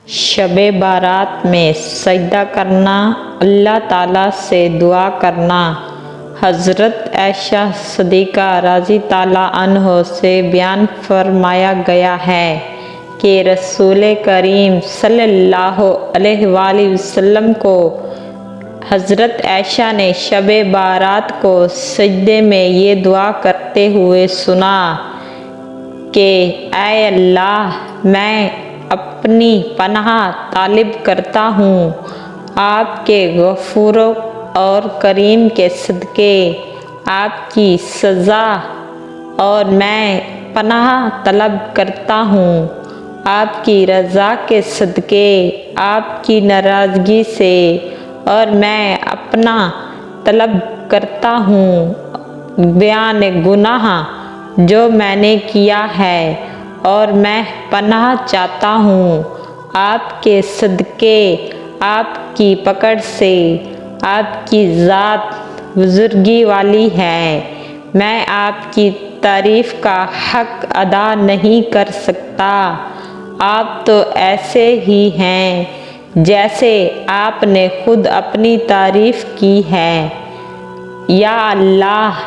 شب بارات میں سجدہ کرنا، اللہ تعالیٰ سے دعا کرنا۔ حضرت عائشہ صدیقہ رضی اللہ عنہا سے بیان فرمایا گیا ہے کہ رسول کریم صلی اللہ علیہ وآلہ وسلم کو حضرت عائشہ نے شب بارات کو سجدے میں یہ دعا کرتے ہوئے سنا کہ اے اللہ، میں اپنی پناہ طلب کرتا ہوں آپ کے غفور اور کریم کے صدقے، آپ کی سزا، اور میں پناہ طلب کرتا ہوں آپ کی رضا کے صدقے، آپ کی ناراضگی سے، اور میں اپنا طلب کرتا ہوں بیان گناہ جو میں نے کیا ہے، اور میں پناہ چاہتا ہوں آپ کے صدقے، آپ کی پکڑ سے۔ آپ کی ذات بزرگی والی ہے، میں آپ کی تعریف کا حق ادا نہیں کر سکتا، آپ تو ایسے ہی ہیں جیسے آپ نے خود اپنی تعریف کی ہے۔ یا اللہ،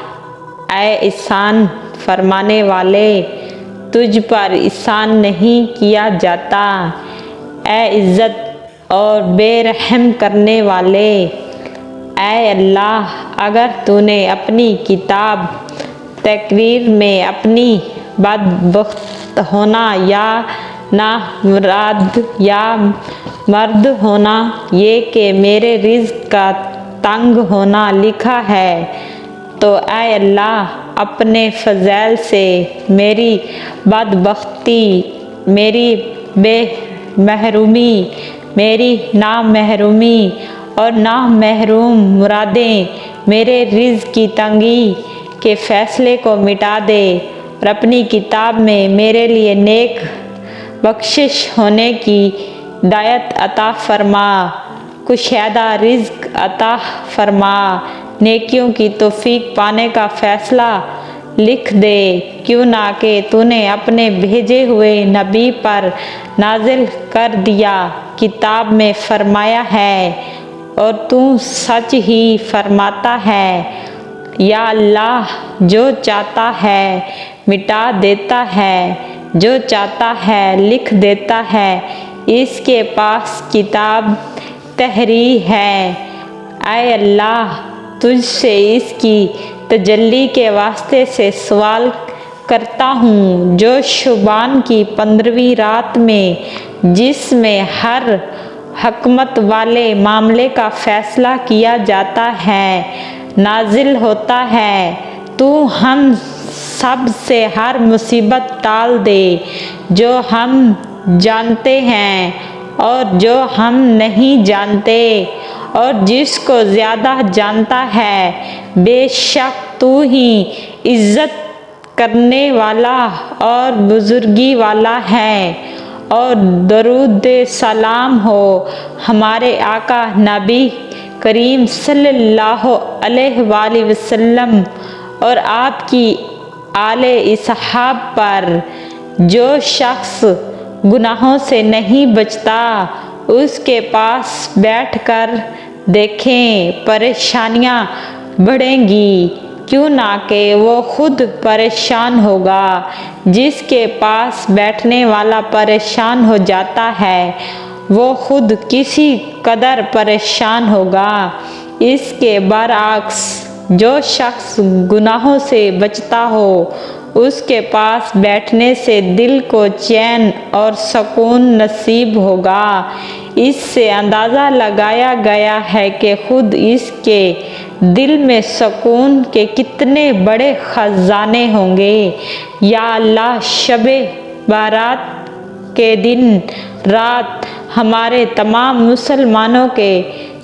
اے احسان فرمانے والے، تجھ پر احسان نہیں کیا جاتا۔ اے عزت اور بے رحم کرنے والے، اے اللہ، اگر تو نے اپنی کتاب تقریر میں اپنی بدبخت ہونا یا نامراد یا مرد ہونا، یہ کہ میرے رزق کا تنگ ہونا لکھا ہے، تو اے اللہ، اپنے فضل سے میری بدبختی، میری بے محرومی، میری نامحرومی اور نامحروم مرادیں، میرے رزق کی تنگی کے فیصلے کو مٹا دے، اور اپنی کتاب میں میرے لیے نیک بخشش ہونے کی ہدایت عطا فرما، کشادہ رزق عطا فرما، نیکیوں کی توفیق پانے کا فیصلہ لکھ دے، کیوں نہ کہ تو نے اپنے بھیجے ہوئے نبی پر نازل کر دیا کتاب میں فرمایا ہے، اور تو سچ ہی فرماتا ہے۔ یا اللہ، جو چاہتا ہے مٹا دیتا ہے، جو چاہتا ہے لکھ دیتا ہے، اس کے پاس کتاب تحریر ہے۔ اے اللہ، تجھ سے اس کی تجلی کے واسطے سے سوال کرتا ہوں جو شعبان کی 15ویں رات میں، جس میں ہر حکمت والے معاملے کا فیصلہ کیا جاتا ہے، نازل ہوتا ہے۔ تو ہم سب سے ہر مصیبت ٹال دے، جو ہم جانتے ہیں اور جو ہم نہیں جانتے، اور جس کو زیادہ جانتا ہے۔ بے شک تو ہی عزت کرنے والا اور بزرگی والا ہے۔ اور درود سلام ہو ہمارے آقا نبی کریم صلی اللہ علیہ وآلہ وسلم اور آپ کی آل اصحاب پر۔ جو شخص گناہوں سے نہیں بچتا، اس کے پاس بیٹھ کر دیکھیں، پریشانیاں بڑھیں گی، کیوں نہ کہ وہ خود پریشان ہوگا۔ جس کے پاس بیٹھنے والا پریشان ہو جاتا ہے، وہ خود کسی قدر پریشان ہوگا۔ اس کے برعکس، جو شخص گناہوں سے بچتا ہو، اس کے پاس بیٹھنے سے دل کو چین اور سکون نصیب ہوگا۔ اس سے اندازہ لگایا گیا ہے کہ خود اس کے دل میں سکون کے کتنے بڑے خزانے ہوں گے۔ یا اللہ، شب بارات کے دن رات ہمارے تمام مسلمانوں کے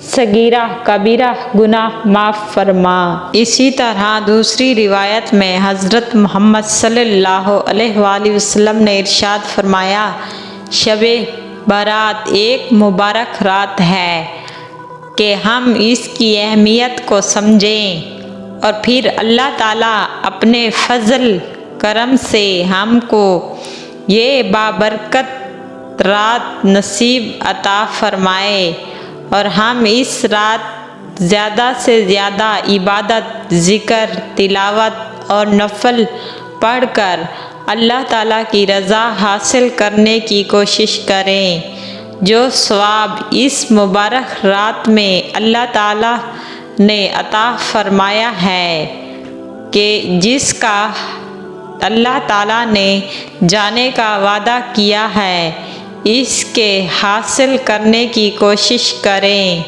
صغیرہ کبیرہ گناہ معاف فرما۔ اسی طرح دوسری روایت میں حضرت محمد صلی اللہ علیہ وآلہ وسلم نے ارشاد فرمایا، شب بارات ایک مبارک رات ہے کہ ہم اس کی اہمیت کو سمجھیں، اور پھر اللہ تعالیٰ اپنے فضل کرم سے ہم کو یہ بابرکت رات نصیب عطا فرمائے اور ہم اس رات زیادہ سے زیادہ عبادت، ذکر، تلاوت اور نفل پڑھ کر اللہ تعالیٰ کی رضا حاصل کرنے کی کوشش کریں۔ جو ثواب اس مبارک رات میں اللہ تعالیٰ نے عطا فرمایا ہے کہ جس کا اللہ تعالیٰ نے جانے کا وعدہ کیا ہے، اس کے حاصل کرنے کی کوشش کریں۔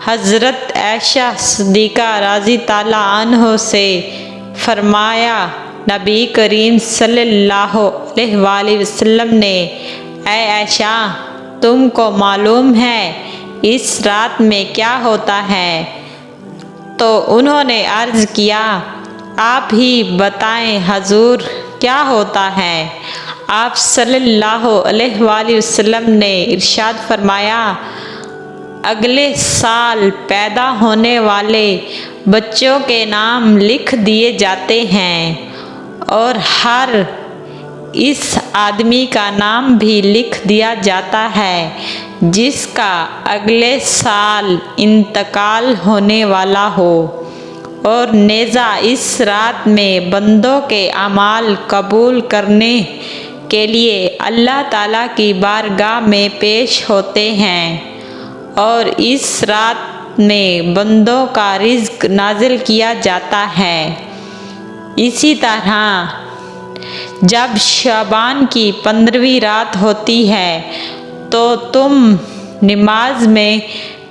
حضرت عائشہ صدیقہ رضی اللہ عنہا سے فرمایا، نبی کریم صلی اللہ علیہ وآلہ وسلم نے، اے عائشہ، تم کو معلوم ہے اس رات میں کیا ہوتا ہے؟ تو انہوں نے عرض کیا، آپ ہی بتائیں حضور، کیا ہوتا ہے؟ آپ صلی اللہ علیہ وآلہ وسلم نے ارشاد فرمایا، اگلے سال پیدا ہونے والے بچوں کے نام لکھ دیے جاتے ہیں اور ہر اس آدمی کا نام بھی لکھ دیا جاتا ہے جس کا اگلے سال انتقال ہونے والا ہو، اور نیز اس رات میں بندوں کے اعمال قبول کرنے کے لیے اللہ تعالیٰ کی بارگاہ میں پیش ہوتے ہیں، اور اس رات میں بندوں کا رزق نازل کیا جاتا ہے۔ اسی طرح جب شعبان کی 15ویں رات ہوتی ہے تو تم نماز میں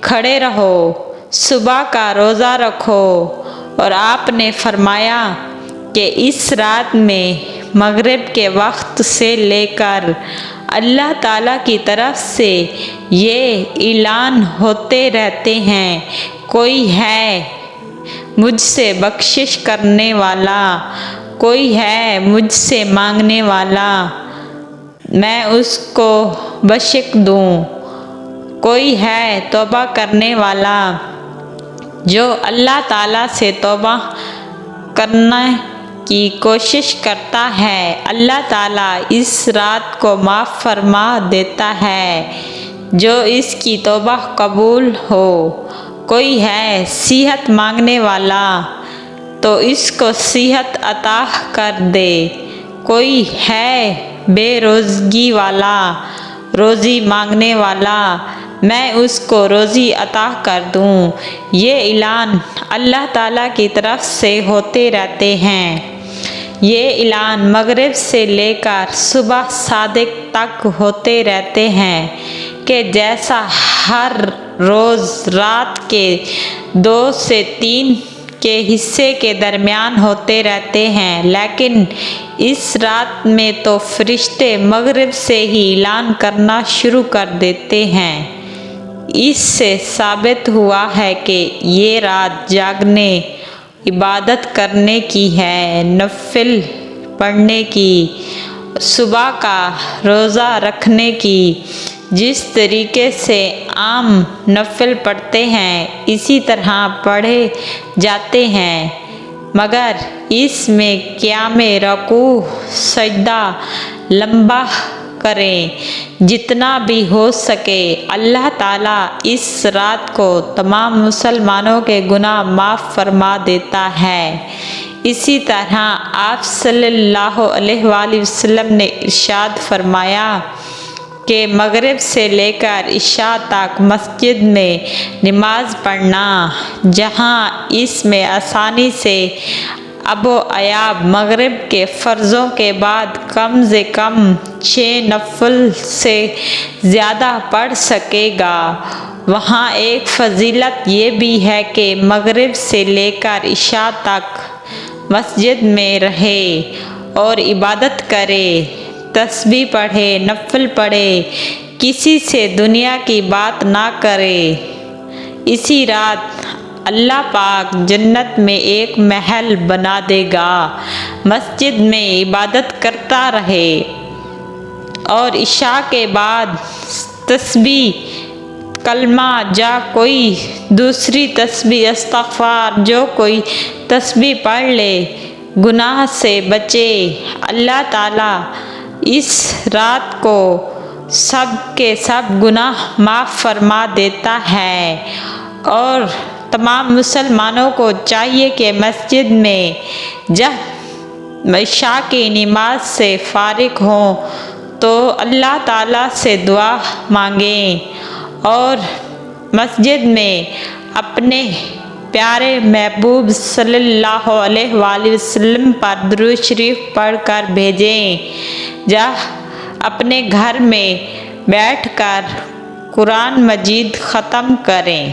کھڑے رہو، صبح کا روزہ رکھو، اور آپ نے فرمایا کہ اس رات میں مغرب کے وقت سے لے کر اللہ تعالیٰ کی طرف سے یہ اعلان ہوتے رہتے ہیں، کوئی ہے مجھ سے بخشش کرنے والا، کوئی ہے مجھ سے مانگنے والا، میں اس کو بخش دوں، کوئی ہے توبہ کرنے والا جو اللہ تعالیٰ سے توبہ کرنے کی کوشش کرتا ہے، اللہ تعالیٰ اس رات کو معاف فرما دیتا ہے جو اس کی توبہ قبول ہو، کوئی ہے صحت مانگنے والا تو اس کو صحت عطا کر دے، کوئی ہے بے روزگی والا، روزی مانگنے والا، میں اس کو روزی عطا کر دوں۔ یہ اعلان اللہ تعالیٰ کی طرف سے ہوتے رہتے ہیں۔ یہ اعلان مغرب سے لے کر صبح صادق تک ہوتے رہتے ہیں کہ جیسا ہر روز رات کے 2 سے 3 کے حصے کے درمیان ہوتے رہتے ہیں، لیکن اس رات میں تو فرشتے مغرب سے ہی اعلان کرنا شروع کر دیتے ہیں۔ اس سے ثابت ہوا ہے کہ یہ رات جاگنے، عبادت کرنے کی ہے، نفل پڑھنے کی، صبح کا روزہ رکھنے کی۔ جس طریقے سے عام نفل پڑھتے ہیں اسی طرح پڑھے جاتے ہیں، مگر اس میں قیام، رکوع، سجدہ لمبا کریں، جتنا بھی ہو سکے۔ اللہ تعالیٰ اس رات کو تمام مسلمانوں کے گناہ معاف فرما دیتا ہے۔ اسی طرح آپ صلی اللہ علیہ وآلہ وسلم نے ارشاد فرمایا کہ مغرب سے لے کر عشاء تک مسجد میں نماز پڑھنا، جہاں اس میں آسانی سے ابو ایوب مغرب کے فرضوں کے بعد کم سے کم 6 نفل سے زیادہ پڑھ سکے گا۔ وہاں ایک فضیلت یہ بھی ہے کہ مغرب سے لے کر عشاء تک مسجد میں رہے اور عبادت کرے، تسبیح پڑھے، نفل پڑھے، کسی سے دنیا کی بات نہ کرے۔ اسی رات اللہ پاک جنت میں ایک محل بنا دے گا، مسجد میں عبادت کرتا رہے اور عشاء کے بعد تسبیح، کلمہ یا کوئی دوسری تسبیح، استغفار، جو کوئی تسبیح پڑھ لے، گناہ سے بچے۔ اللہ تعالیٰ اس رات کو سب کے سب گناہ معاف فرما دیتا ہے۔ اور تمام مسلمانوں کو چاہیے کہ مسجد میں جب عشاء کی نماز سے فارغ ہوں تو اللہ تعالیٰ سے دعا مانگیں اور مسجد میں اپنے پیارے محبوب صلی اللہ علیہ وآلہ وسلم پر درود شریف پڑھ کر بھیجیں، یا اپنے گھر میں بیٹھ کر قرآن مجید ختم کریں۔